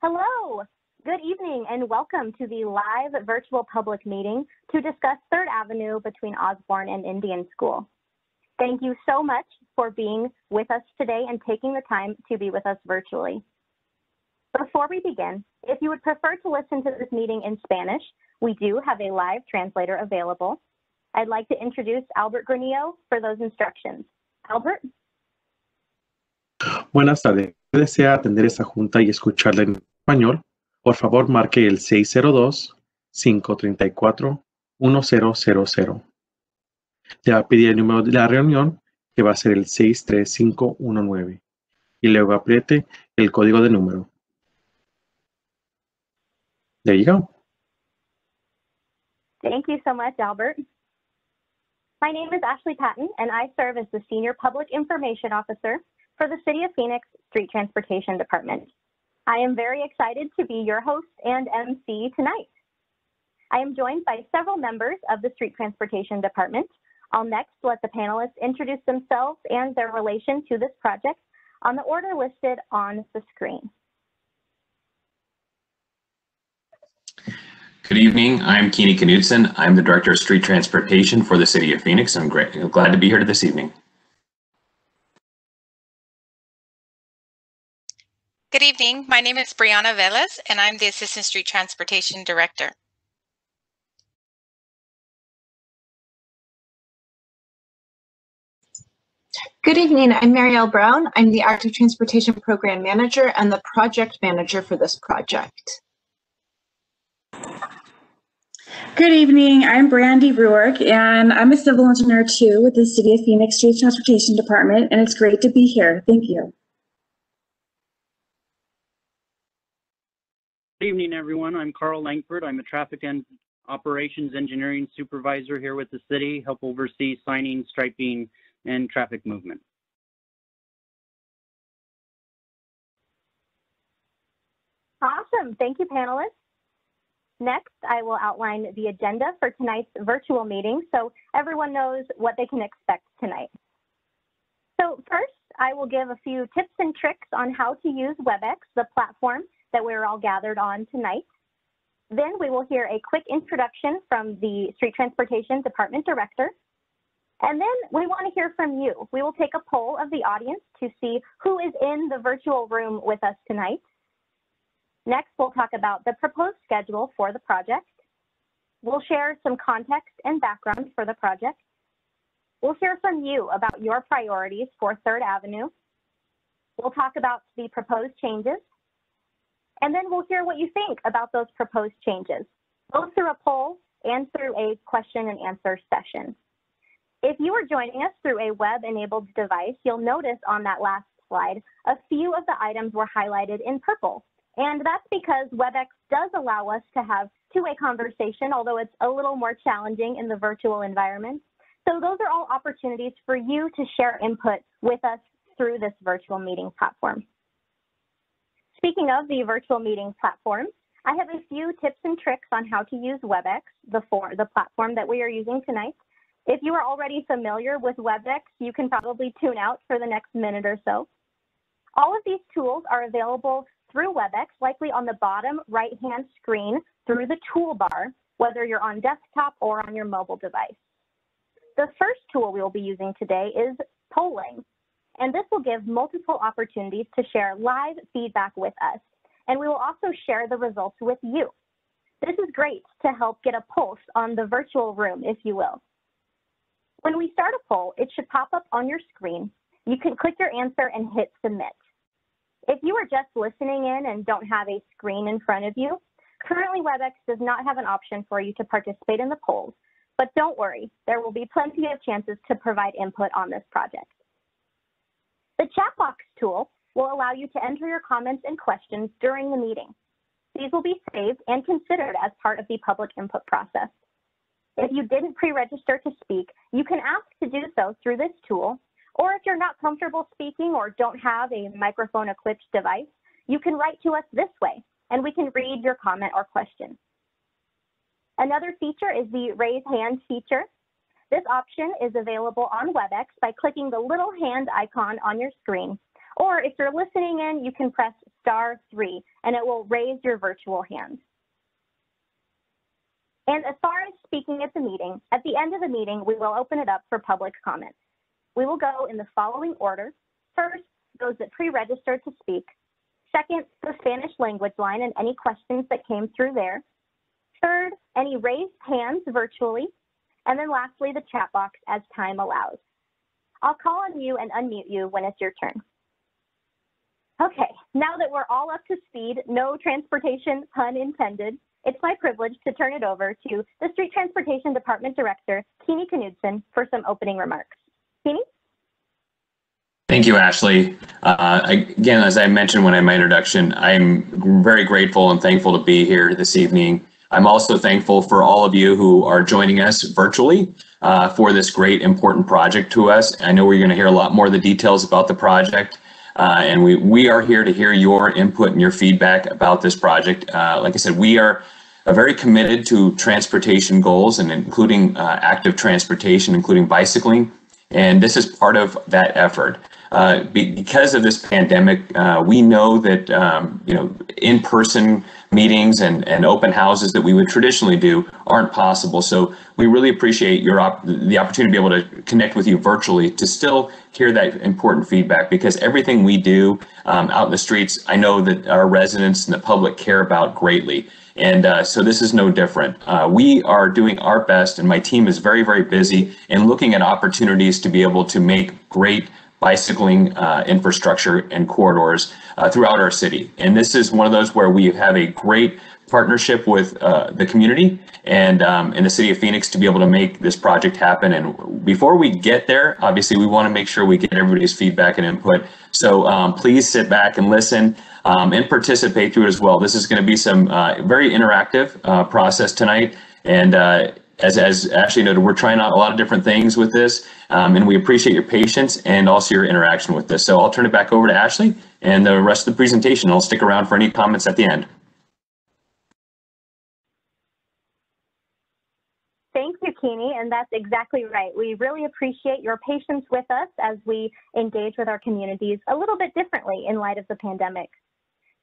Hello, good evening, and welcome to the live virtual public meeting to discuss 3rd Avenue between Osborne and Indian School. Thank you so much for being with us today and taking the time to be with us virtually. Before we begin, if you would prefer to listen to this meeting in Spanish, we do have a live translator available. I'd like to introduce Albert Granillo for those instructions. Albert? Buenas tardes. Si desea atender esta junta y escucharla en español, por favor marque el 602-534-1000. Le va a pedir el número de la reunión, que va a ser el 63519, y luego apriete el código de número. There you go. Thank you so much, Albert. My name is Ashley Patton, and I serve as the Senior Public Information Officer for the City of Phoenix Street Transportation Department. I am very excited to be your host and MC tonight. I am joined by several members of the Street Transportation Department. I'll next let the panelists introduce themselves and their relation to this project on the order listed on the screen. Good evening, I'm Keeney Knudsen. I'm the Director of Street Transportation for the City of Phoenix. I'm glad to be here this evening. Good evening, my name is Brianna Velez, and I'm the Assistant Street Transportation Director. Good evening, I'm Marielle Brown. I'm the Active Transportation Program Manager and the Project Manager for this project. Good evening, I'm Brandy Ruark, and I'm a civil engineer too with the City of Phoenix Street Transportation Department, and it's great to be here. Thank you. Good evening, everyone. I'm Carl Langford. I'm a traffic and operations engineering supervisor here with the city, help oversee signing, striping, and traffic movement. Awesome. Thank you, panelists. Next, I will outline the agenda for tonight's virtual meeting so everyone knows what they can expect tonight. So first, I will give a few tips and tricks on how to use WebEx, the platform that we're all gathered on tonight. Then we will hear a quick introduction from the Street Transportation Department Director. And then we want to hear from you. We will take a poll of the audience to see who is in the virtual room with us tonight. Next, we'll talk about the proposed schedule for the project. We'll share some context and background for the project. We'll hear from you about your priorities for 3rd Avenue. We'll talk about the proposed changes. And then we'll hear what you think about those proposed changes, both through a poll and through a question and answer session. If you are joining us through a web-enabled device, you'll notice on that last slide, a few of the items were highlighted in purple. And that's because WebEx does allow us to have two-way conversation, although it's a little more challenging in the virtual environment. So those are all opportunities for you to share input with us through this virtual meeting platform. Speaking of the virtual meeting platform, I have a few tips and tricks on how to use WebEx, the platform that we are using tonight. If you are already familiar with WebEx, you can probably tune out for the next minute or so. All of these tools are available through WebEx, likely on the bottom right-hand screen through the toolbar, whether you're on desktop or on your mobile device. The first tool we will be using today is polling, and this will give multiple opportunities to share live feedback with us, and we will also share the results with you. This is great to help get a pulse on the virtual room, if you will. When we start a poll, it should pop up on your screen. You can click your answer and hit submit. If you are just listening in and don't have a screen in front of you, currently WebEx does not have an option for you to participate in the polls, but don't worry, there will be plenty of chances to provide input on this project. The chat box tool will allow you to enter your comments and questions during the meeting. These will be saved and considered as part of the public input process. If you didn't pre-register to speak, you can ask to do so through this tool, or if you're not comfortable speaking or don't have a microphone-equipped device, you can write to us this way, and we can read your comment or question. Another feature is the raise hand feature. This option is available on WebEx by clicking the little hand icon on your screen, or if you're listening in, you can press *3, and it will raise your virtual hand. And as far as speaking at the meeting, at the end of the meeting, we will open it up for public comments. We will go in the following order. First, those that pre-registered to speak. Second, the Spanish language line and any questions that came through there. Third, any raised hands virtually. And then lastly, the chat box as time allows. I'll call on you and unmute you when it's your turn. Okay, now that we're all up to speed, no transportation pun intended, it's my privilege to turn it over to the Street Transportation Department Director, Keeney Knudsen, for some opening remarks. Keeney? Thank you, Ashley. Again, as I mentioned when I my introduction, I'm very grateful and thankful to be here this evening. I'm also thankful for all of you who are joining us virtually for this great, important project to us. I know we're going to hear a lot more of the details about the project, and we are here to hear your input and your feedback about this project. Like I said, we are very committed to transportation goals and including active transportation, including bicycling, and this is part of that effort. Because of this pandemic, we know that in-person meetings and open houses that we would traditionally do aren't possible. So we really appreciate the opportunity to be able to connect with you virtually to still hear that important feedback, because everything we do out in the streets, I know that our residents and the public care about greatly. And so this is no different. We are doing our best, and my team is very, very busy in looking at opportunities to be able to make great bicycling infrastructure and corridors throughout our city. And this is one of those where we have a great partnership with the community and in the city of Phoenix to be able to make this project happen. And before we get there, obviously we want to make sure we get everybody's feedback and input. So please sit back and listen and participate through it as well. This is going to be some very interactive process tonight. And as Ashley noted, we're trying out a lot of different things with this, and we appreciate your patience and also your interaction with this. So I'll turn it back over to Ashley and the rest of the presentation. I'll stick around for any comments at the end. Thank you, Keeney, and that's exactly right. We really appreciate your patience with us as we engage with our communities a little bit differently in light of the pandemic.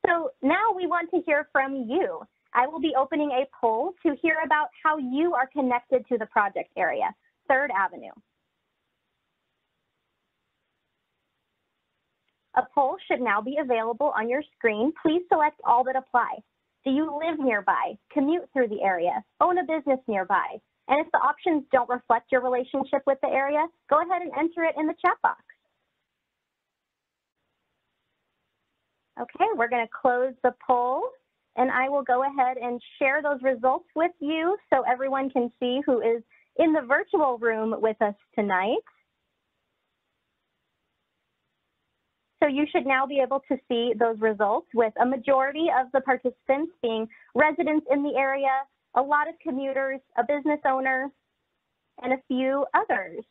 So now we want to hear from you. I will be opening a poll to hear about how you are connected to the project area, 3rd Avenue. A poll should now be available on your screen. Please select all that apply. Do you live nearby, commute through the area, own a business nearby? And if the options don't reflect your relationship with the area, go ahead and enter it in the chat box. Okay, we're going to close the poll, and I will go ahead and share those results with you so everyone can see who is in the virtual room with us tonight. So you should now be able to see those results, with a majority of the participants being residents in the area, a lot of commuters, a business owner, and a few others.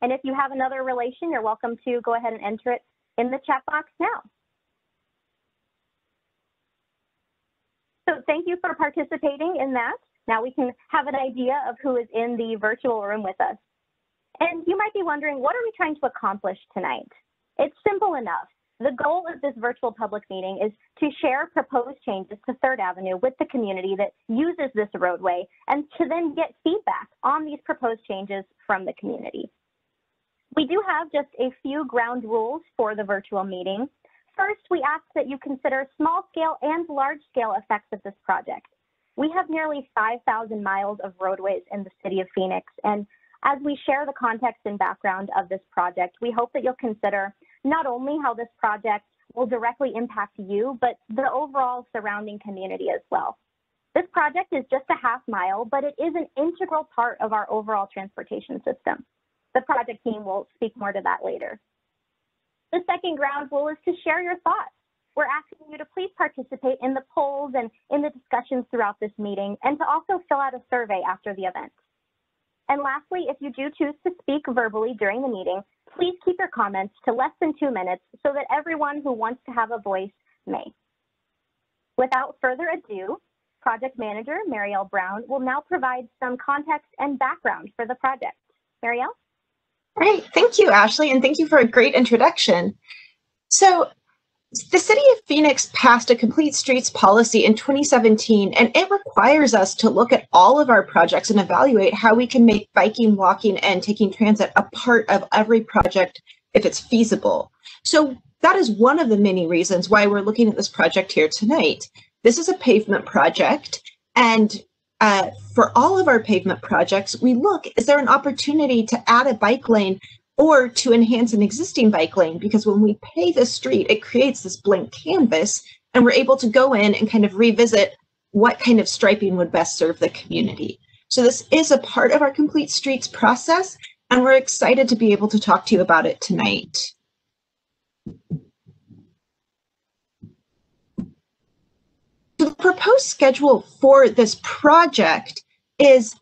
And if you have another relation, you're welcome to go ahead and enter it in the chat box now. So thank you for participating in that. Now we can have an idea of who is in the virtual room with us. And you might be wondering, what are we trying to accomplish tonight? It's simple enough. The goal of this virtual public meeting is to share proposed changes to 3rd Avenue with the community that uses this roadway, and to then get feedback on these proposed changes from the community. We do have just a few ground rules for the virtual meeting. First, we ask that you consider small-scale and large-scale effects of this project. We have nearly 5,000 miles of roadways in the city of Phoenix, and as we share the context and background of this project, we hope that you'll consider not only how this project will directly impact you, but the overall surrounding community as well. This project is just a half mile, but it is an integral part of our overall transportation system. The project team will speak more to that later. The second ground rule is to share your thoughts. We're asking you to please participate in the polls and in the discussions throughout this meeting, and to also fill out a survey after the event. And lastly, if you do choose to speak verbally during the meeting, please keep your comments to less than 2 minutes so that everyone who wants to have a voice may. Without further ado, Project Manager Marielle Brown will now provide some context and background for the project. Marielle? Great, thank you, Ashley, and thank you for a great introduction. So The City of Phoenix passed a complete streets policy in 2017, and it requires us to look at all of our projects and evaluate how we can make biking, walking, and taking transit a part of every project if it's feasible. So that is one of the many reasons why we're looking at this project here tonight. This is a pavement project, and for all of our pavement projects, we look, is there an opportunity to add a bike lane or to enhance an existing bike lane? Because when we pave a street, it creates this blank canvas, and we're able to go in and kind of revisit what kind of striping would best serve the community. So this is a part of our Complete Streets process, and we're excited to be able to talk to you about it tonight. The proposed schedule for this project is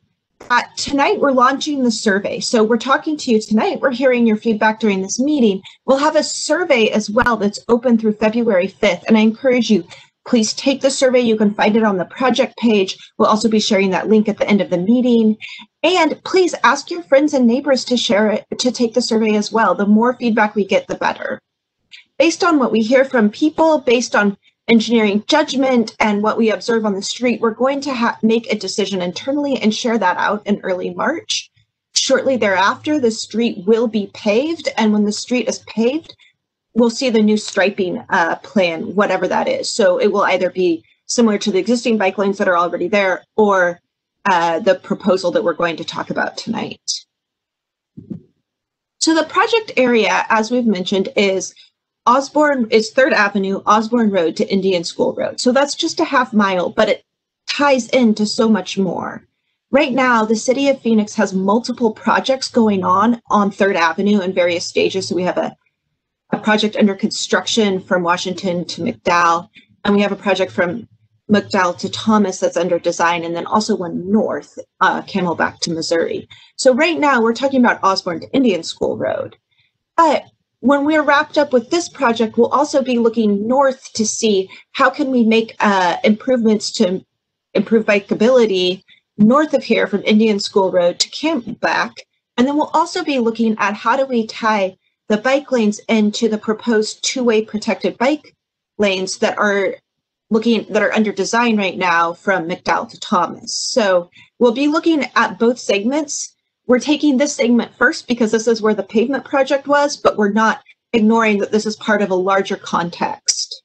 tonight we're launching the survey. So we're talking to you tonight. We're hearing your feedback during this meeting. We'll have a survey as well that's open through February 5th. And I encourage you, please take the survey. You can find it on the project page. We'll also be sharing that link at the end of the meeting. And please ask your friends and neighbors to share it, to take the survey as well. The more feedback we get, the better. Based on what we hear from people, based on engineering judgment and what we observe on the street, we're going to make a decision internally and share that out in early March. Shortly thereafter, the street will be paved, and when the street is paved, we'll see the new striping plan, whatever that is. So it will either be similar to the existing bike lanes that are already there, or the proposal that we're going to talk about tonight. So the project area, as we've mentioned, is 3rd Avenue, Osborne Road to Indian School Road. So that's just a half mile, but it ties into so much more. Right now, the City of Phoenix has multiple projects going on 3rd Avenue in various stages. So we have a project under construction from Washington to McDowell, and we have a project from McDowell to Thomas that's under design, and then also one north, Camelback to Missouri. So right now, we're talking about Osborne to Indian School Road. But when we're wrapped up with this project, we'll also be looking north to see how can we make improvements to improve bikeability north of here from Indian School Road to Camelback. And then we'll also be looking at how do we tie the bike lanes into the proposed two-way protected bike lanes that are under design right now from McDowell to Thomas. So we'll be looking at both segments. We're taking this segment first because this is where the pavement project was, but we're not ignoring that this is part of a larger context.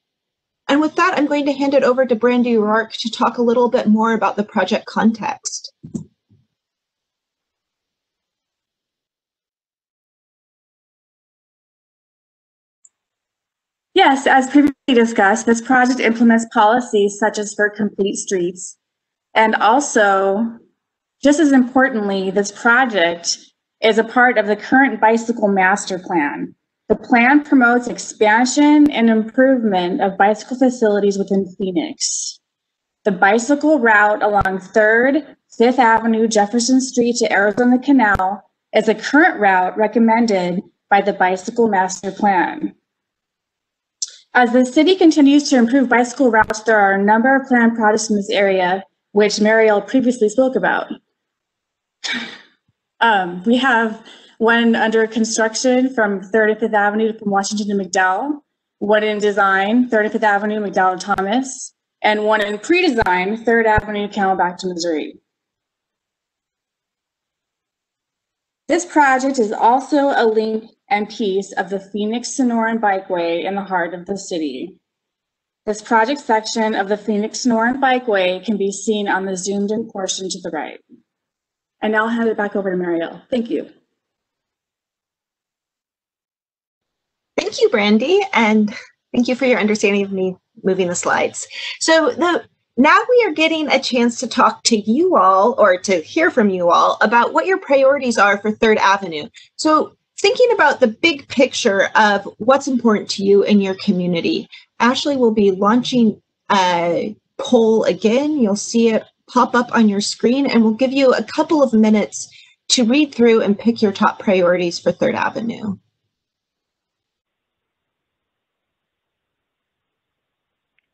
And with that, I'm going to hand it over to Brandy Rourke to talk a little bit more about the project context. Yes, as previously discussed, this project implements policies such as for complete streets. And also, just as importantly, this project is a part of the current bicycle master plan. The plan promotes expansion and improvement of bicycle facilities within Phoenix. The bicycle route along 3rd, 5th Avenue, Jefferson Street to Arizona Canal is a current route recommended by the bicycle master plan. As the city continues to improve bicycle routes, there are a number of planned projects in this area, which Mariel previously spoke about. We have one under construction from 3rd and 5th Avenue from Washington to McDowell, one in design, 3rd and 5th Avenue, McDowell to Thomas, and one in pre-design, 3rd Avenue, Camelback to Missouri. This project is also a link and piece of the Phoenix-Sonoran Bikeway in the heart of the city. This project section of the Phoenix-Sonoran Bikeway can be seen on the zoomed-in portion to the right. And now I'll hand it back over to Mariel. Thank you. Thank you, Brandy, and thank you for your understanding of me moving the slides. So now we are getting a chance to talk to you all, or to hear from you all, about what your priorities are for 3rd Avenue. So thinking about the big picture of what's important to you in your community, Ashley will be launching a poll again. You'll see it pop up on your screen, and we'll give you a couple of minutes to read through and pick your top priorities for 3rd Avenue.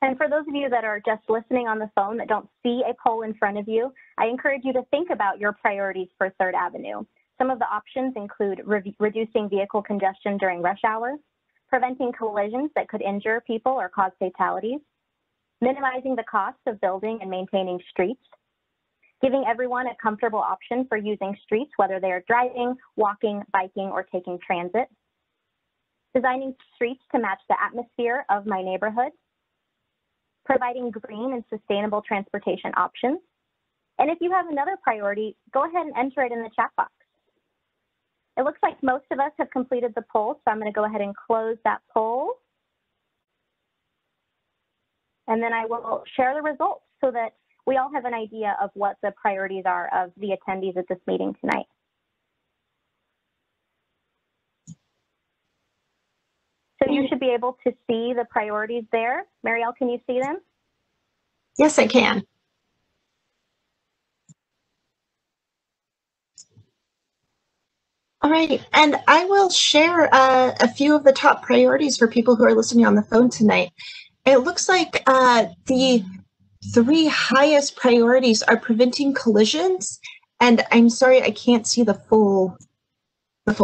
And for those of you that are just listening on the phone that don't see a poll in front of you, I encourage you to think about your priorities for 3rd Avenue. Some of the options include reducing vehicle congestion during rush hour, preventing collisions that could injure people or cause fatalities, minimizing the costs of building and maintaining streets, giving everyone a comfortable option for using streets, whether they're driving, walking, biking, or taking transit, designing streets to match the atmosphere of my neighborhood, providing green and sustainable transportation options. And if you have another priority, go ahead and enter it in the chat box. It looks like most of us have completed the poll, so I'm going to go ahead and close that poll. And then I will share the results so that we all have an idea of what the priorities are of the attendees at this meeting tonight. So you should be able to see the priorities there. Marielle, can you see them? Yes, I can. All right, and I will share a few of the top priorities for people who are listening on the phone tonight. It looks like the 3 highest priorities are preventing collisions, and I'm sorry I can't see the full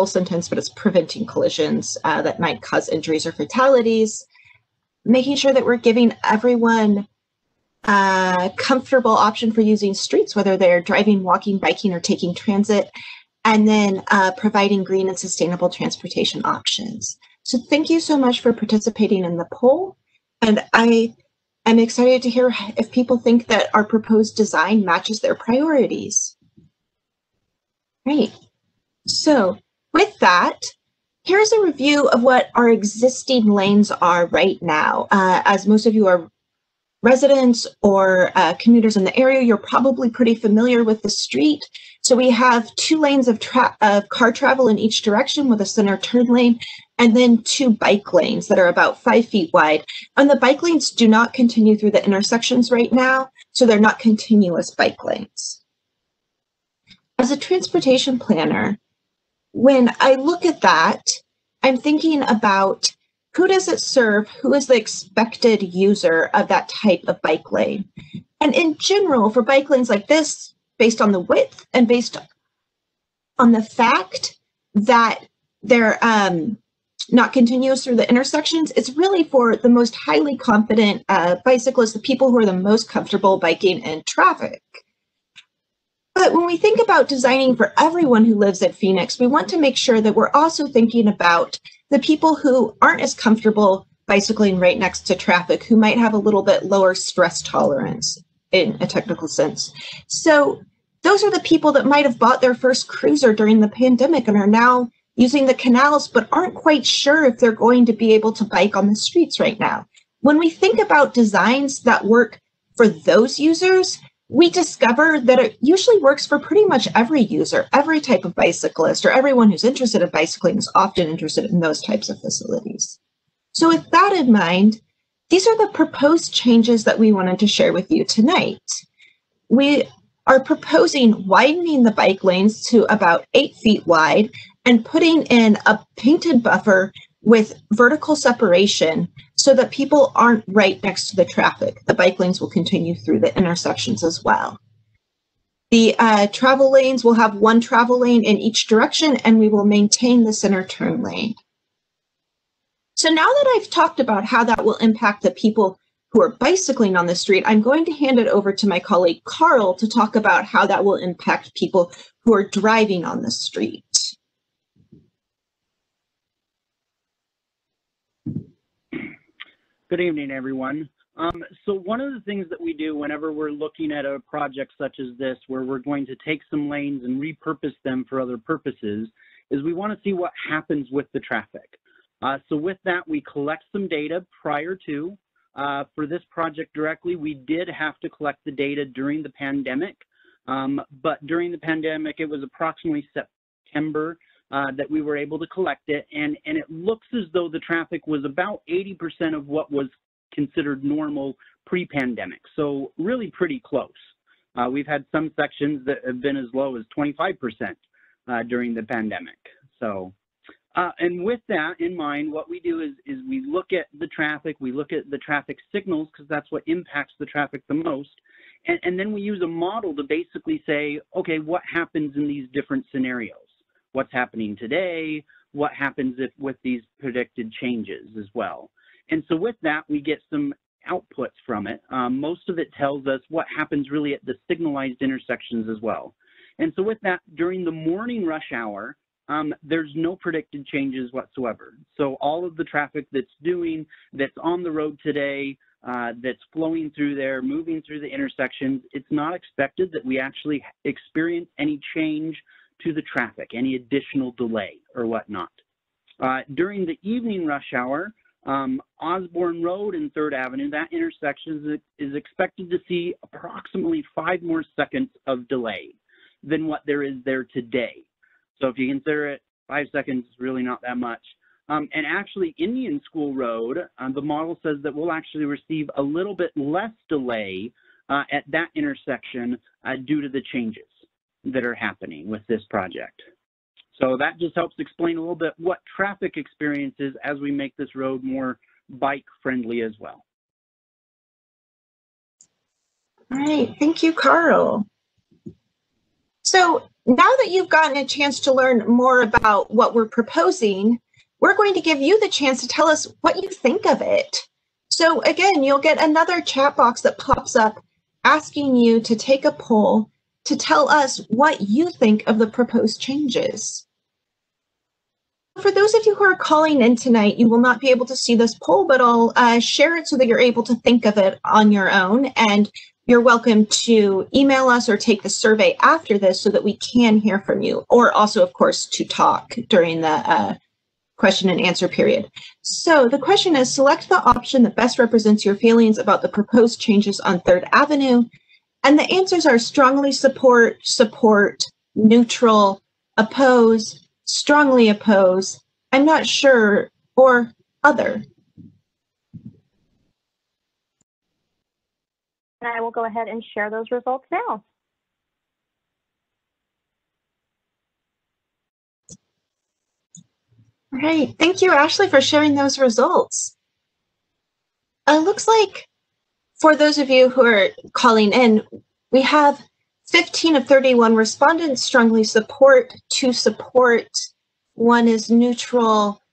sentence, but it's preventing collisions that might cause injuries or fatalities, making sure that we're giving everyone a comfortable option for using streets, whether they're driving, walking, biking, or taking transit, and then providing green and sustainable transportation options. So thank you so much for participating in the poll. And I am excited to hear if people think that our proposed design matches their priorities. Great. So with that, here's a review of what our existing lanes are right now. As most of you are residents or commuters in the area, you're probably pretty familiar with the street. So we have 2 lanes of car travel in each direction with a center turn lane, and then 2 bike lanes that are about 5 feet wide. And the bike lanes do not continue through the intersections right now, so they're not continuous bike lanes. As a transportation planner, when I look at that, I'm thinking about who does it serve? Who is the expected user of that type of bike lane? And in general, for bike lanes like this, based on the width and based on the fact that they're not continuous through the intersections, it's really for the most highly confident bicyclists, the people who are the most comfortable biking in traffic. But when we think about designing for everyone who lives at Phoenix, we want to make sure that we're also thinking about the people who aren't as comfortable bicycling right next to traffic, who might have a little bit lower stress tolerance in a technical sense. So those are the people that might have bought their first cruiser during the pandemic and are now using the canals, but aren't quite sure if they're going to be able to bike on the streets right now. When we think about designs that work for those users, we discover that it usually works for pretty much every user. Every type of bicyclist or everyone who's interested in bicycling is often interested in those types of facilities. So with that in mind, these are the proposed changes that we wanted to share with you tonight. We are proposing widening the bike lanes to about 8 feet wide and putting in a painted buffer with vertical separation so that people aren't right next to the traffic. The bike lanes will continue through the intersections as well. The travel lanes will have 1 travel lane in each direction, and we will maintain the center turn lane. So now that I've talked about how that will impact the people who are bicycling on the street, I'm going to hand it over to my colleague Carl to talk about how that will impact people who are driving on the street. Good evening, everyone. So one of the things that we do whenever we're looking at a project such as this, where we're going to take some lanes and repurpose them for other purposes, is we want to see what happens with the traffic. So with that, we collect some data prior to. For this project directly, we did have to collect the data during the pandemic, but during the pandemic, it was approximately September that we were able to collect it, and it looks as though the traffic was about 80% of what was considered normal pre-pandemic, so really pretty close. We've had some sections that have been as low as 25% during the pandemic. So, and with that in mind, what we do is we look at the traffic, we look at the traffic signals, because that's what impacts the traffic the most, and then we use a model to basically say, okay, what happens in these different scenarios? What's happening today? what happens with these predicted changes as well. And so with that, we get some outputs from it. Most of it tells us what happens really at the signalized intersections as well. And so with that, during the morning rush hour, there's no predicted changes whatsoever. So all of the traffic that's on the road today, that's flowing through there, moving through the intersections, it's not expected that we actually experience any change to the traffic, any additional delay or whatnot. During the evening rush hour, Osborne Road and 3rd Avenue, that intersection is expected to see approximately 5 more seconds of delay than what there is there today. So if you consider it, 5 seconds is really not that much. And actually, Indian School Road, the model says that we'll actually receive a little bit less delay at that intersection due to the changes that are happening with this project. So that just helps explain a little bit what traffic experience is as we make this road more bike friendly as well. All right, thank you, Carl. So now that you've gotten a chance to learn more about what we're proposing, we're going to give you the chance to tell us what you think of it. So again, you'll get another chat box that pops up asking you to take a poll to tell us what you think of the proposed changes. For those of you who are calling in tonight, you will not be able to see this poll, but I'll share it so that you're able to think of it on your own. And you're welcome to email us or take the survey after this so that we can hear from you, or also, of course, to talk during the question and answer period. So the question is, select the option that best represents your feelings about the proposed changes on 3rd Avenue. And the answers are strongly support, support, neutral, oppose, strongly oppose, I'm not sure, or other. And I will go ahead and share those results now. All right, thank you, Ashley, for sharing those results. It looks like for those of you who are calling in, we have 15 of 31 respondents strongly support, 2 support, 1 is neutral,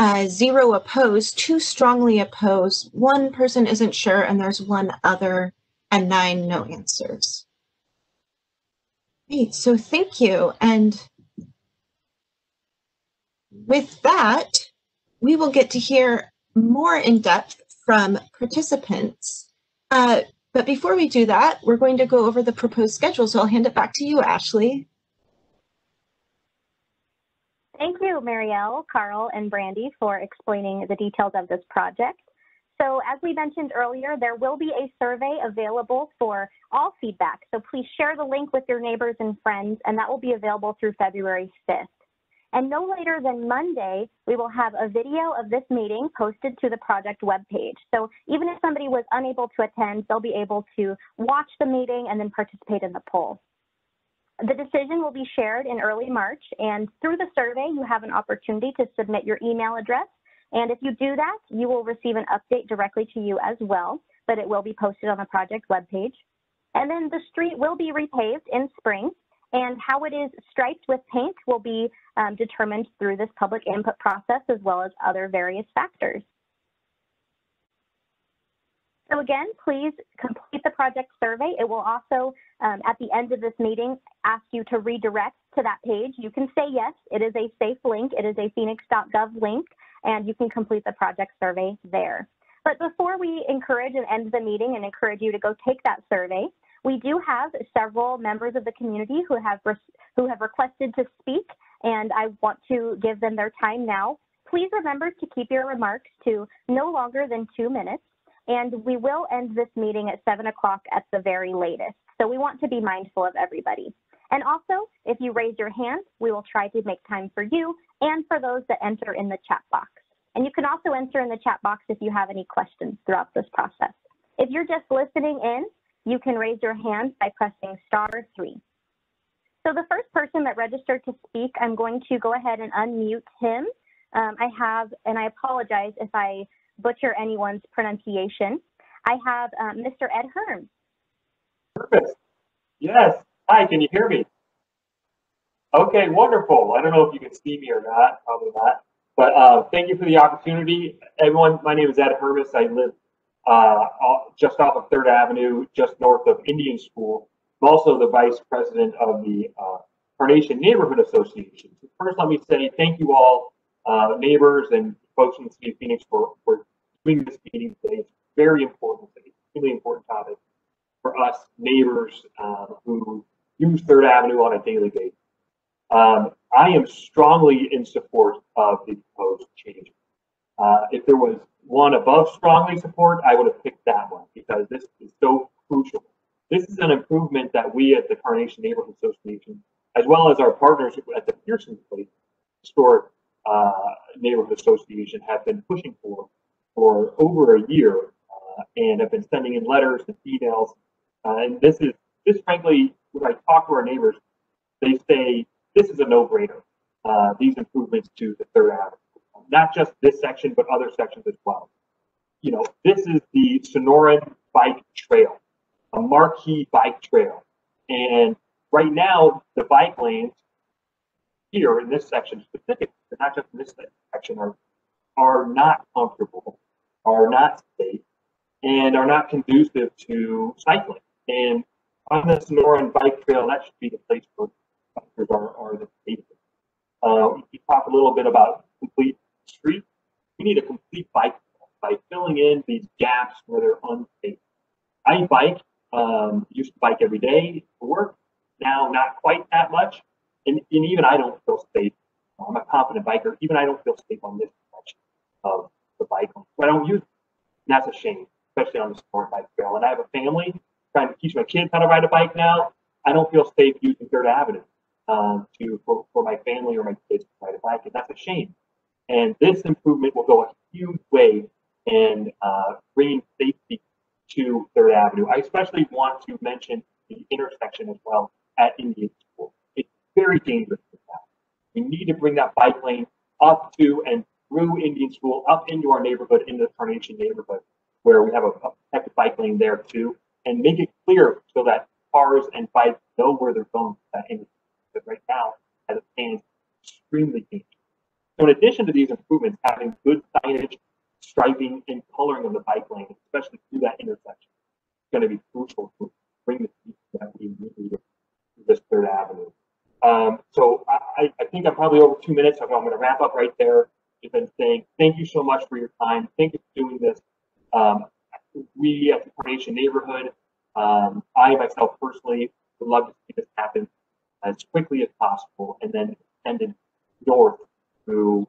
0 opposed, 2 strongly oppose, 1 person isn't sure, and there's 1 other, and 9 no answers. Great, so thank you. And with that, we will get to hear more in depth from participants. But before we do that, we're going to go over the proposed schedule. So I'll hand it back to you, Ashley. Thank you, Marielle, Carl, and Brandy for explaining the details of this project. So as we mentioned earlier, there will be a survey available for all feedback. So please share the link with your neighbors and friends, and that will be available through February 5th. And no later than Monday, we will have a video of this meeting posted to the project webpage. So even if somebody was unable to attend, they'll be able to watch the meeting and then participate in the poll. The decision will be shared in early March, and through the survey, you have an opportunity to submit your email address. And if you do that, you will receive an update directly to you as well, but it will be posted on the project webpage. And then the street will be repaved in spring, and how it is striped with paint will be determined through this public input process, as well as other various factors. So again, please complete the project survey. It will also, at the end of this meeting, ask you to redirect to that page. You can say yes, it is a safe link. It is a phoenix.gov link, and you can complete the project survey there. But before we encourage and end the meeting and encourage you to go take that survey, we do have several members of the community who have requested to speak, and I want to give them their time now. Please remember to keep your remarks to no longer than 2 minutes, and we will end this meeting at 7 o'clock at the very latest. So we want to be mindful of everybody. And also, if you raise your hand, we will try to make time for you and for those that enter in the chat box. And you can also enter in the chat box if you have any questions throughout this process. If you're just listening in, you can raise your hand by pressing *3. So the first person that registered to speak, I'm going to go ahead and unmute him. And I apologize if I butcher anyone's pronunciation. I have Mr. Ed Herms. Perfect. Yes. Hi, can you hear me? Okay, wonderful. I don't know if you can see me or not, probably not. But thank you for the opportunity. Everyone, my name is Ed Hervis. I live just off of 3rd Avenue, just north of Indian School. I'm also the vice president of the Carnation Neighborhood Association. So first, let me say thank you all, neighbors and folks in the city of Phoenix for doing this meeting today. It's very important. It's a really important topic for us neighbors who use 3rd Avenue on a daily basis. I am strongly in support of the proposed change. If there was one above strongly support, I would have picked that one because this is so crucial. This is an improvement that we at the Carnation Neighborhood Association, as well as our partners at the Pearson Place Historic Neighborhood Association, have been pushing for over a year and have been sending in letters and emails. And this frankly, when I talk to our neighbors, they say this is a no-brainer. These improvements to the 3rd Avenue, not just this section, but other sections as well. You know, this is the Sonoran Bike Trail, a marquee bike trail. And right now, the bike lanes here in this section specifically, but not just in this section, are not comfortable, are not safe, and are not conducive to cycling. And on the Sonoran Bike Trail, that should be the place where bikers are the safest. We talk a little bit about complete street. We need a complete bike by filling in these gaps where they're unsafe. I bike, used to bike every day for work, now not quite that much. And even I don't feel safe. I'm a confident biker. Even I don't feel safe on this section of the bike. So I don't use it. And that's a shame, especially on the Sonoran Bike Trail. And I have a family trying to teach my kids how to ride a bike now. I don't feel safe using 3rd Avenue for my family or my kids to ride a bike, and that's a shame. And this improvement will go a huge way in bringing safety to 3rd Avenue. I especially want to mention the intersection as well at Indian School. It's very dangerous with that. We need to bring that bike lane up to and through Indian School, up into our neighborhood, into the Carnation neighborhood, where we have a protected bike lane there too, and make it clear so that cars and bikes know where they're going to that intersection. Because right now, as it stands, extremely dangerous. So in addition to these improvements, having good signage, striping, and coloring of the bike lane, especially through that intersection, is going to be crucial to bring the speed that we need to this 3rd Avenue. So I think I'm probably over 2 minutes, so I'm going to wrap up right there. I've been saying thank you so much for your time. Thank you for doing this. We at the Carnation Neighborhood, I myself personally would love to see this happen as quickly as possible, and then extended north through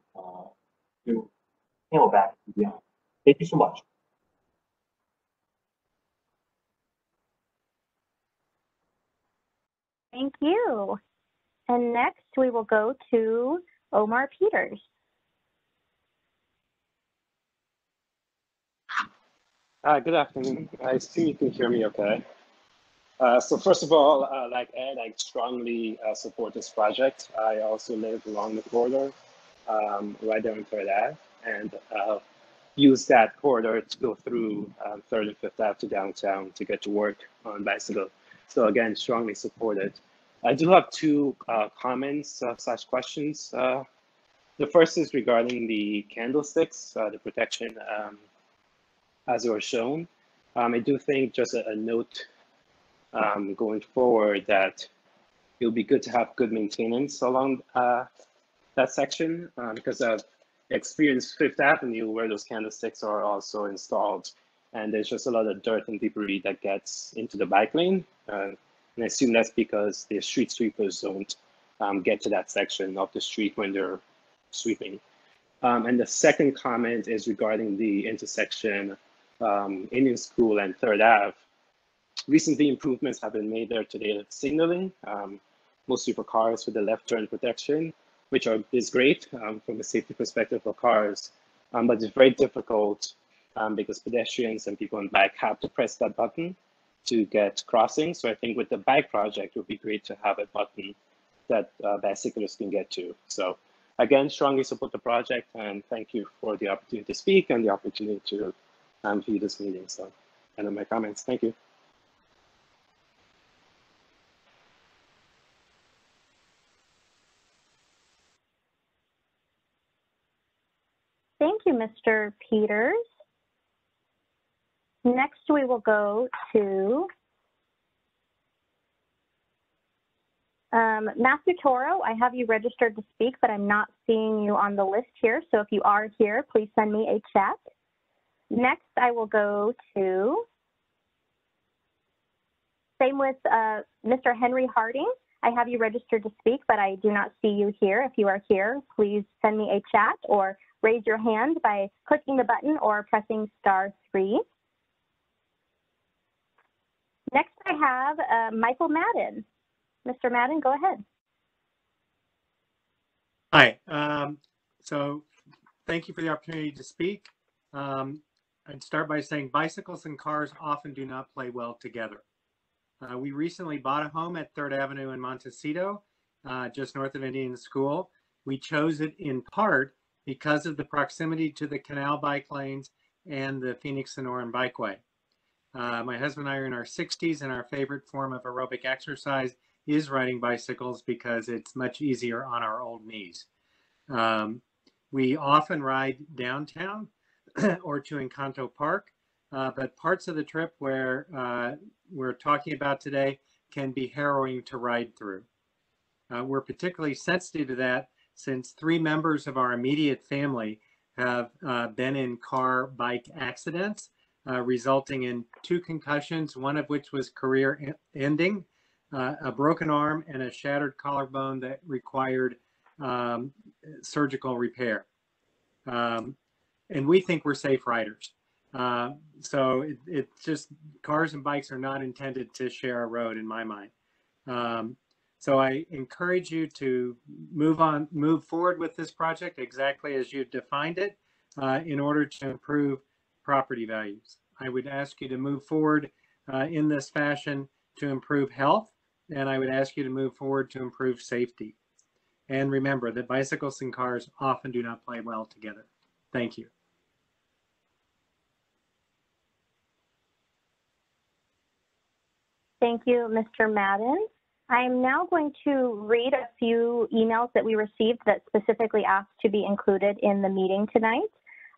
to Camelback and beyond. Thank you so much. Thank you. And next we will go to Omar Peters. Good afternoon. I assume you can hear me okay. So first of all, like Ed, I strongly support this project. I also live along the corridor, right there on 3rd Ave, and use that corridor to go through 3rd and 5th Ave to downtown to get to work on bicycle. So again, strongly support it. I do have 2 comments / questions. The first is regarding the candlesticks, the protection as it was shown. I do think just a note going forward that it would be good to have good maintenance along that section because I've experienced 5th Avenue where those candlesticks are also installed, and there's just a lot of dirt and debris that gets into the bike lane. And I assume that's because the street sweepers don't get to that section of the street when they're sweeping. And the second comment is regarding the intersection Indian School and 3rd Ave. Recently, improvements have been made there today, signaling, mostly for cars with the left turn protection, which is great from a safety perspective for cars, but it's very difficult because pedestrians and people on bike have to press that button to get crossing. So I think with the bike project, it would be great to have a button that bicyclists can get to. So again, strongly support the project, and thank you for the opportunity to speak and the opportunity to view this meeting. So end of my comments. Thank you. Thank you, Mr. Peters. Next, we will go to Matthew Toro. I have you registered to speak, but I'm not seeing you on the list here. So if you are here, please send me a chat. Next, I will go to, same with Mr. Henry Harding. I have you registered to speak, but I do not see you here. If you are here, please send me a chat or raise your hand by clicking the button or pressing *3. Next, I have Michael Madden. Mr. Madden, go ahead. Hi. So thank you for the opportunity to speak. I'd start by saying bicycles and cars often do not play well together. We recently bought a home at 3rd Avenue in Montecito, just north of Indian School. We chose it in part because of the proximity to the canal bike lanes and the Phoenix Sonoran Bikeway. My husband and I are in our 60s, and our favorite form of aerobic exercise is riding bicycles because it's much easier on our old knees. We often ride downtown or to Encanto Park, but parts of the trip where we're talking about today can be harrowing to ride through. We're particularly sensitive to that since 3 members of our immediate family have been in car-bike accidents, resulting in 2 concussions, one of which was career-ending, a broken arm, and a shattered collarbone that required surgical repair. And we think we're safe riders. So it's just, cars and bikes are not intended to share a road in my mind. So I encourage you to move forward with this project exactly as you defined it in order to improve property values. I would ask you to move forward in this fashion to improve health, and I would ask you to move forward to improve safety. And remember that bicycles and cars often do not play well together. Thank you. Thank you, Mr. Madden. I am now going to read a few emails that we received that specifically asked to be included in the meeting tonight.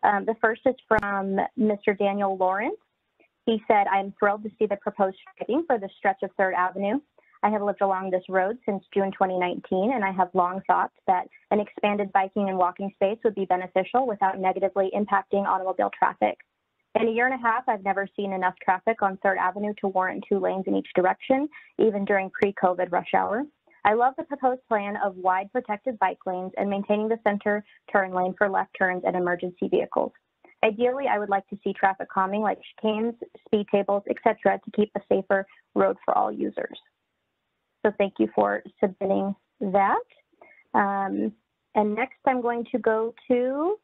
The first is from Mr. Daniel Lawrence. He said, I am thrilled to see the proposed striping for the stretch of 3rd Avenue. I have lived along this road since June 2019, and I have long thought that an expanded biking and walking space would be beneficial without negatively impacting automobile traffic. In a year and a half, I've never seen enough traffic on 3rd Avenue to warrant 2 lanes in each direction, even during pre-COVID rush hour. I love the proposed plan of wide protected bike lanes and maintaining the center turn lane for left turns and emergency vehicles. Ideally, I would like to see traffic calming like chicanes, speed tables, etc., to keep a safer road for all users. So thank you for submitting that. And next, I'm going to go to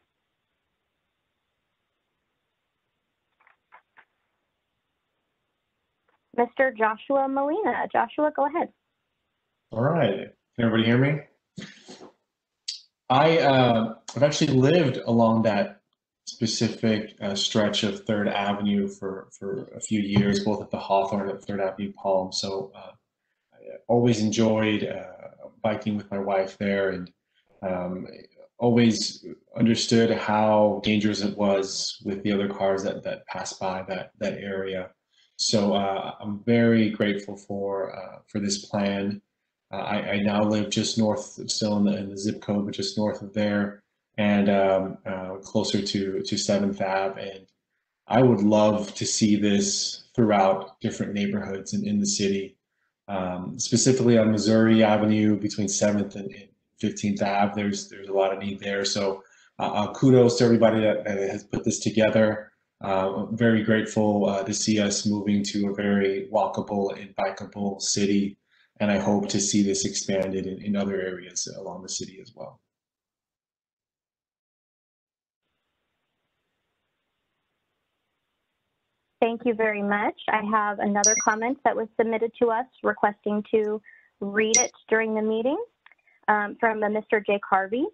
Mr. Joshua Molina. Joshua, go ahead. All right. Can everybody hear me? I've actually lived along that specific stretch of 3rd Avenue for a few years, both at the Hawthorne and 3rd Avenue Palm. So I always enjoyed biking with my wife there, and always understood how dangerous it was with the other cars that pass by that area. So I'm very grateful for this plan. I now live just north, still in the zip code, but just north of there, and closer to 7th Ave. And I would love to see this throughout different neighborhoods in the city, specifically on Missouri Avenue between 7th and 15th Ave. There's a lot of need there. So kudos to everybody that has put this together. I'm very grateful to see us moving to a very walkable and bikeable city, and I hope to see this expanded in other areas along the city as well. Thank you very much. I have another comment that was submitted to us requesting to read it during the meeting from Mr. Jake Harvey.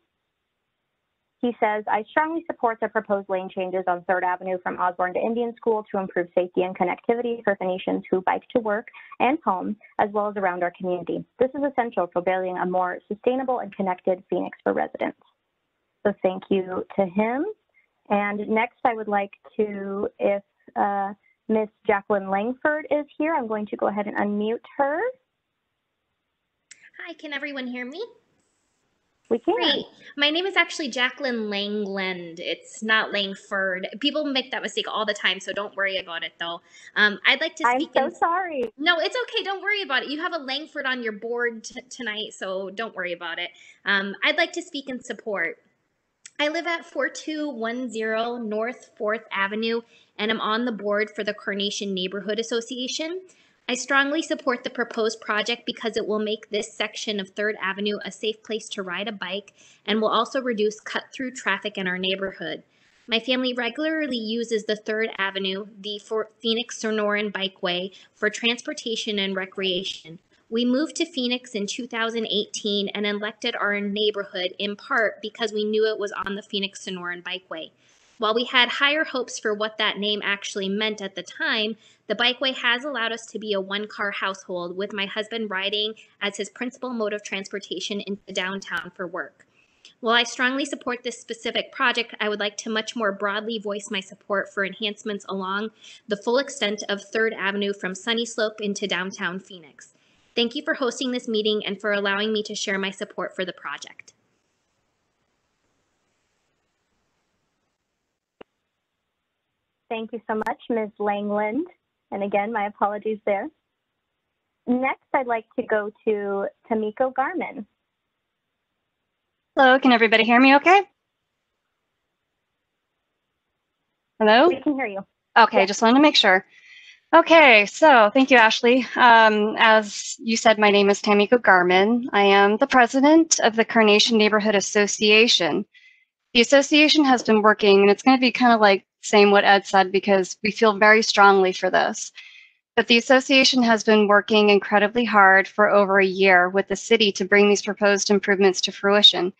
He says, I strongly support the proposed lane changes on 3rd Avenue from Osborne to Indian School to improve safety and connectivity for Phoenicians who bike to work and home, as well as around our community. This is essential for building a more sustainable and connected Phoenix for residents. So thank you to him. And next, I would like to, if Ms. Jacqueline Langford is here, I'm going to go ahead and unmute her. Hi, can everyone hear me? We can. Great. My name is actually Jacqueline Langland. It's not Langford. People make that mistake all the time, so don't worry about it, though. I'd like to speak. I'm so sorry. No, it's okay. Don't worry about it. You have a Langford on your board tonight, so don't worry about it. I'd like to speak in support. I live at 4210 North 4th Avenue, and I'm on the board for the Carnation Neighborhood Association. I strongly support the proposed project because it will make this section of 3rd Avenue a safe place to ride a bike and will also reduce cut-through traffic in our neighborhood. My family regularly uses the 3rd Avenue, the Phoenix Sonoran Bikeway, for transportation and recreation. We moved to Phoenix in 2018 and elected our neighborhood in part because we knew it was on the Phoenix Sonoran Bikeway. While we had higher hopes for what that name actually meant at the time, the bikeway has allowed us to be a one-car household, with my husband riding as his principal mode of transportation into downtown for work. While I strongly support this specific project, I would like to much more broadly voice my support for enhancements along the full extent of 3rd Avenue from Sunny Slope into downtown Phoenix. Thank you for hosting this meeting and for allowing me to share my support for the project. Thank you so much, Ms. Langland. And again, my apologies there. Next, I'd like to go to Tamiko Garman. Hello, can everybody hear me okay? Hello? We can hear you. Okay, just wanted to make sure. Okay, so thank you, Ashley. As you said, my name is Tamiko Garman. I am the president of the Carnation Neighborhood Association. The association has been working, and it's going to be kind of like saying what Ed said because we feel very strongly for this. But the association has been working incredibly hard for over a year with the city to bring these proposed improvements to fruition.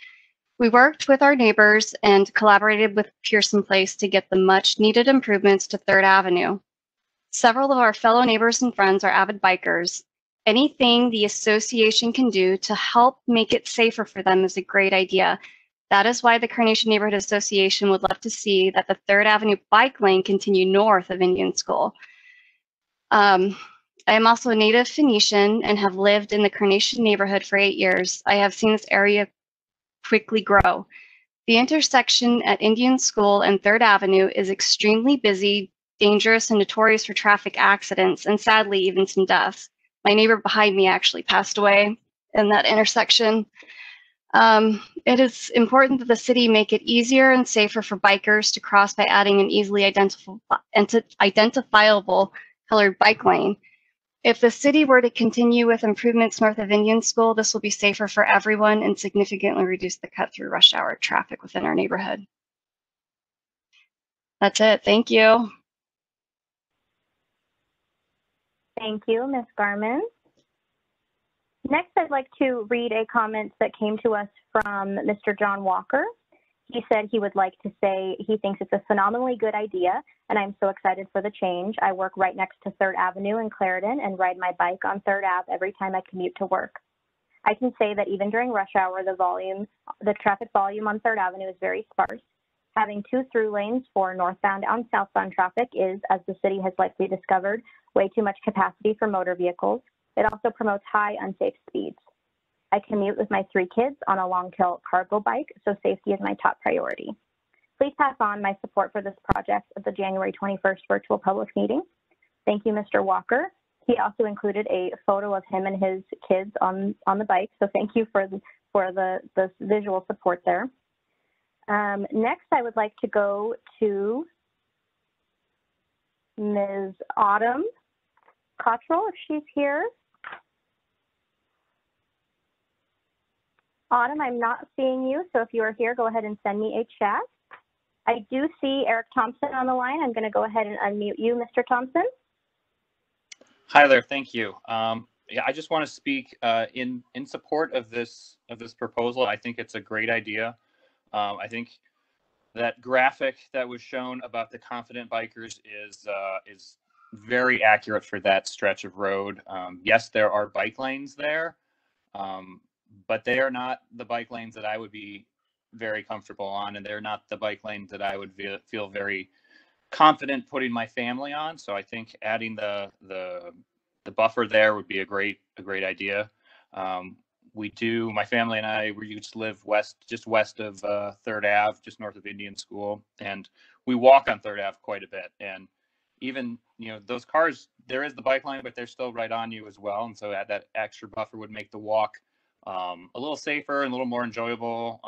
We worked with our neighbors and collaborated with Pearson Place to get the much needed improvements to 3rd Avenue. Several of our fellow neighbors and friends are avid bikers. Anything the association can do to help make it safer for them is a great idea. That is why the Carnation Neighborhood Association would love to see that the 3rd Avenue bike lane continue north of Indian School. I am also a native Phoenician and have lived in the Carnation neighborhood for 8 years. I have seen this area quickly grow. The intersection at Indian School and 3rd Avenue is extremely busy, dangerous, and notorious for traffic accidents, and sadly, even some deaths. My neighbor behind me actually passed away in that intersection. It is important that the city make it easier and safer for bikers to cross by adding an easily identifiable colored bike lane. If the city were to continue with improvements north of Indian School, this will be safer for everyone and significantly reduce the cut-through rush hour traffic within our neighborhood. That's it. Thank you. Thank you, Ms. Garman. Next, I'd like to read a comment that came to us from Mr. John Walker. He said he would like to say he thinks it's a phenomenally good idea, and I'm so excited for the change. I work right next to 3rd Avenue in Clarendon and ride my bike on 3rd Ave every time I commute to work. I can say that even during rush hour, the traffic volume on 3rd Avenue is very sparse. Having 2 through lanes for northbound and southbound traffic is, as the city has likely discovered, way too much capacity for motor vehicles. It also promotes high unsafe speeds. I commute with my 3 kids on a long-tail cargo bike, so safety is my top priority. Please pass on my support for this project at the January 21st virtual public meeting. Thank you, Mr. Walker. He also included a photo of him and his kids on the bike, so thank you for the visual support there. Next, I would like to go to Ms. Autumn Cottrell, if she's here. Autumn, I'm not seeing you, so if you are here, go ahead and send me a chat. I do see Eric Thompson on the line. I'm going to go ahead and unmute you, Mr. Thompson. Hi there, thank you. Yeah, I just want to speak in support of this proposal. I think it's a great idea. I think that graphic that was shown about the confident bikers is very accurate for that stretch of road. Yes, there are bike lanes there, but they are not the bike lanes that I would be very comfortable on, and they're not the bike lanes that I would feel very confident putting my family on. So I think adding the buffer there would be a great idea. My family and I, we used to live just west of 3rd Ave, just north of Indian School, and we walk on 3rd Ave quite a bit. And even, those cars, there is the bike lane, but they're still right on you as well. And so that extra buffer would make the walk a little safer and a little more enjoyable,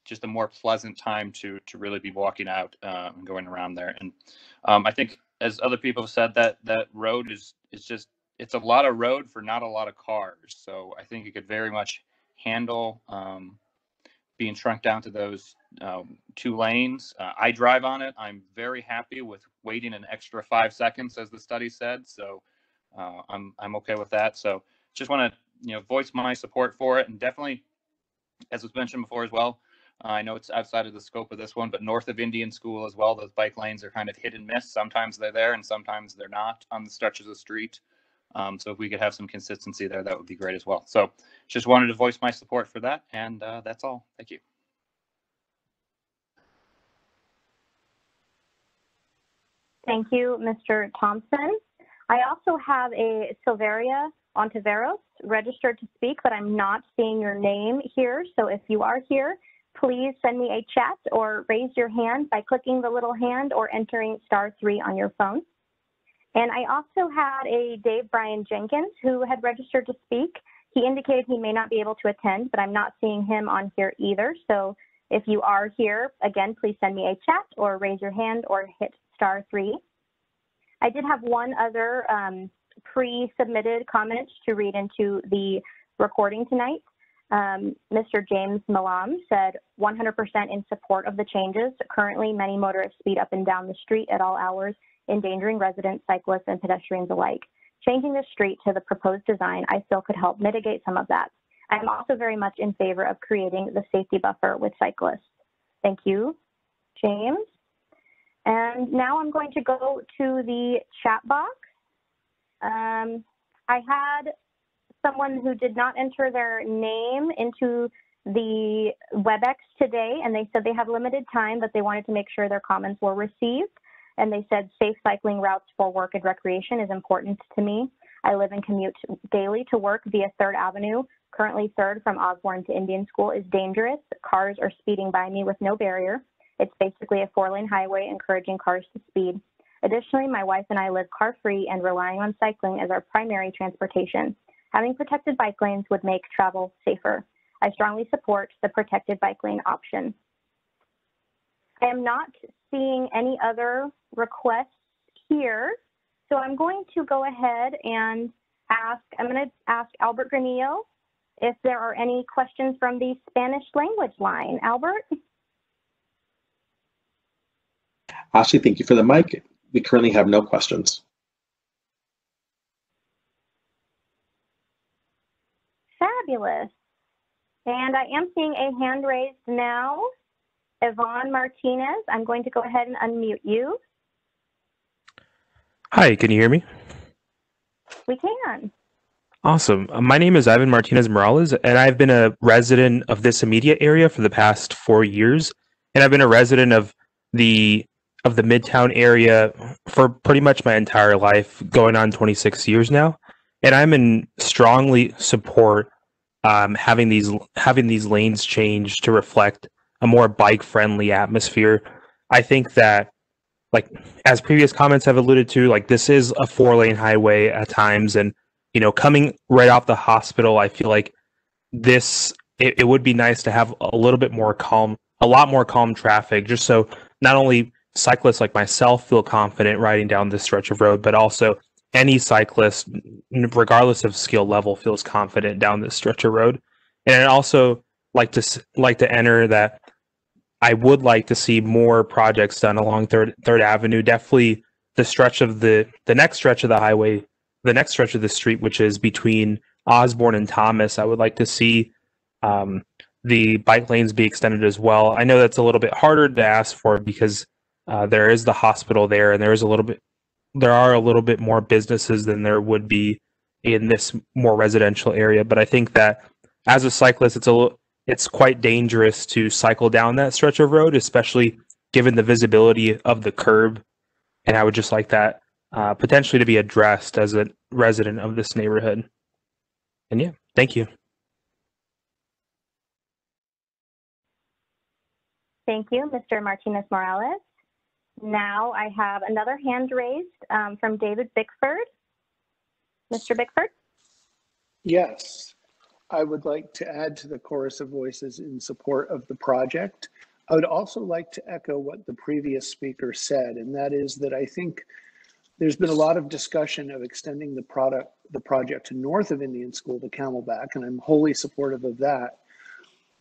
just a more pleasant time to really be walking out and going around there. And I think, as other people have said, that road is just, it's a lot of road for not a lot of cars. So I think it could very much handle being shrunk down to those 2 lanes. I drive on it. I'm very happy with waiting an extra 5 seconds, as the study said. So I'm okay with that. So just want to voice my support for it, and definitely, as was mentioned before as well, I know it's outside of the scope of this one, but north of Indian School as well, those bike lanes are kind of hit and miss. Sometimes they're there and sometimes they're not on the stretches of street. So if we could have some consistency there, that would be great as well. So just wanted to voice my support for that, and that's all. Thank you. Thank you, Mr. Thompson. I also have a Silveria Ontiveros registered to speak, but I'm not seeing your name here. So if you are here, please send me a chat or raise your hand by clicking the little hand or entering *3 on your phone. And I also had a Dave Brian Jenkins who had registered to speak. He indicated he may not be able to attend, but I'm not seeing him on here either. So if you are here, again, please send me a chat or raise your hand or hit *3. I did have one other pre-submitted comment to read into the recording tonight. Mr. James Malam said 100% in support of the changes. Currently, many motorists speed up and down the street at all hours, endangering residents, cyclists, and pedestrians alike. Changing the street to the proposed design, I feel, could help mitigate some of that. I'm also very much in favor of creating the safety buffer with cyclists. Thank you, James. And now I'm going to go to the chat box. I had someone who did not enter their name into the WebEx today, and they said they have limited time, but they wanted to make sure their comments were received. And they said safe cycling routes for work and recreation is important to me. I live and commute daily to work via 3rd Avenue. Currently 3rd from Osborne to Indian School is dangerous. Cars are speeding by me with no barrier. It's basically a 4-lane highway encouraging cars to speed. Additionally, my wife and I live car-free and relying on cycling as our primary transportation. Having protected bike lanes would make travel safer. I strongly support the protected bike lane option. I am not seeing any other requests here, so I'm going to go ahead and I'm going to ask Albert Granillo if there are any questions from the Spanish language line. Albert? Ashley, thank you for the mic. We currently have no questions. Fabulous. And I am seeing a hand raised now. Yvonne Martinez, I'm going to go ahead and unmute you. Hi, can you hear me? We can. Awesome. My name is Ivan Martinez Morales, and I've been a resident of this immediate area for the past 4 years. And I've been a resident of the Midtown area for pretty much my entire life, going on 26 years now. And I'm in strongly support having these lanes changed to reflect a more bike-friendly atmosphere. I think that, like, as previous comments have alluded to, like, this is a 4-lane highway at times, and coming right off the hospital, I feel like it would be nice to have a lot more calm traffic, just so not only cyclists like myself feel confident riding down this stretch of road, but also any cyclist, regardless of skill level, feels confident down this stretch of road. And I'd also like to enter that I would like to see more projects done along Third Avenue. Definitely the next stretch of the highway, the next stretch of the street, which is between Osborne and Thomas. I would like to see the bike lanes be extended as well. I know that's a little bit harder to ask for because there is the hospital there, and there are a little bit more businesses than there would be in this more residential area. But I think that as a cyclist, it's quite dangerous to cycle down that stretch of road, especially given the visibility of the curb. And I would just like that potentially to be addressed as a resident of this neighborhood. And yeah, thank you. Thank you, Mr. Martinez Morales. Now I have another hand raised from David Bickford. Mr. Bickford? Yes, I would like to add to the chorus of voices in support of the project. I would also like to echo what the previous speaker said, and that is that I think there's been a lot of discussion of extending the project to north of Indian School to Camelback, and I'm wholly supportive of that.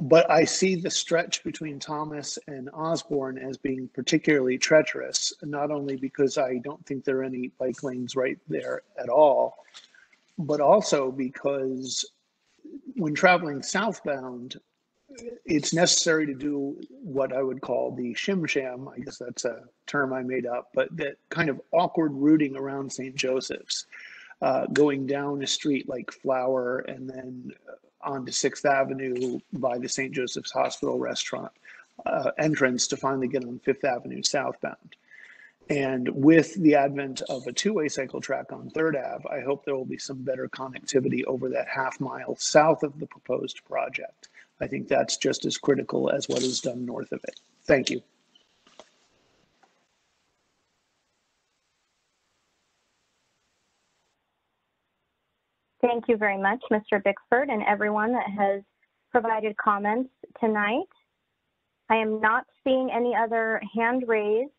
But I see the stretch between Thomas and Osborne as being particularly treacherous, not only because I don't think there are any bike lanes right there at all, but also because when traveling southbound, it's necessary to do what I would call the shim-sham, I guess that's a term I made up, but that kind of awkward routing around St. Joseph's, going down a street like Flower and then onto 6th Avenue by the St. Joseph's Hospital restaurant entrance to finally get on 5th Avenue southbound. And with the advent of a two-way cycle track on 3rd Ave, I hope there will be some better connectivity over that half-mile south of the proposed project. I think that's just as critical as what is done north of it. Thank you. Thank you very much, Mr. Bickford, and everyone that has provided comments tonight. I am not seeing any other hands raised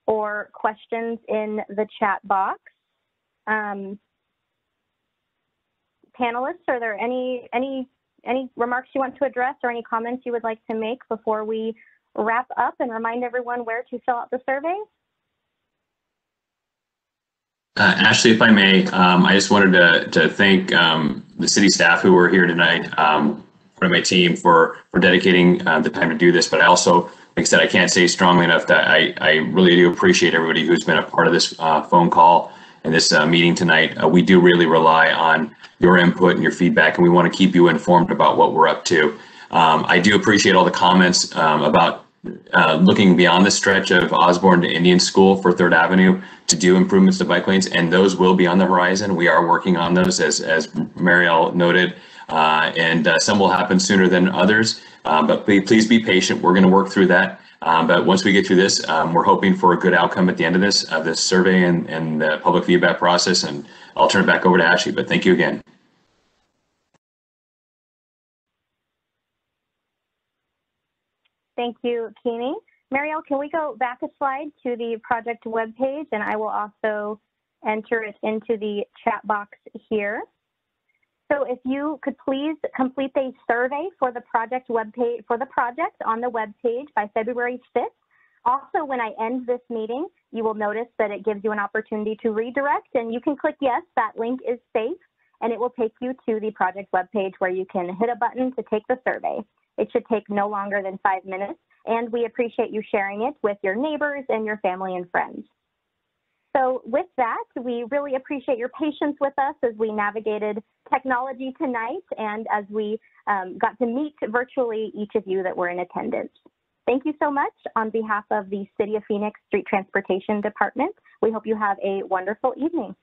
or questions in the chat box. Panelists, are there any remarks you want to address or any comments you would like to make before we wrap up and remind everyone where to fill out the survey? Ashley, if I may, I just wanted to thank the city staff who were here tonight, part of my team for dedicating the time to do this. But I also, like I said, I can't say strongly enough that I really do appreciate everybody who's been a part of this phone call and this meeting tonight. We do really rely on your input and your feedback, and we want to keep you informed about what we're up to. I do appreciate all the comments about looking beyond the stretch of Osborne to Indian School for 3rd Avenue to do improvements to bike lanes, and those will be on the horizon. We are working on those, as Marielle noted, and some will happen sooner than others, but please be patient. We're going to work through that. But once we get through this, we're hoping for a good outcome at the end of this survey and the public feedback process, and I'll turn it back over to Ashley, but thank you again. Thank you, Keeney. Marielle, can we go back a slide to the project webpage, and I will also enter it into the chat box here. So if you could please complete a survey for the project webpage, for the project on the webpage by February 5th. Also, when I end this meeting, you will notice that it gives you an opportunity to redirect, and you can click yes, that link is safe, and it will take you to the project webpage where you can hit a button to take the survey. It should take no longer than 5 minutes, and we appreciate you sharing it with your neighbors and your family and friends. So with that, we really appreciate your patience with us as we navigated technology tonight and as we got to meet virtually each of you that were in attendance. Thank you so much on behalf of the City of Phoenix Street Transportation Department. We hope you have a wonderful evening.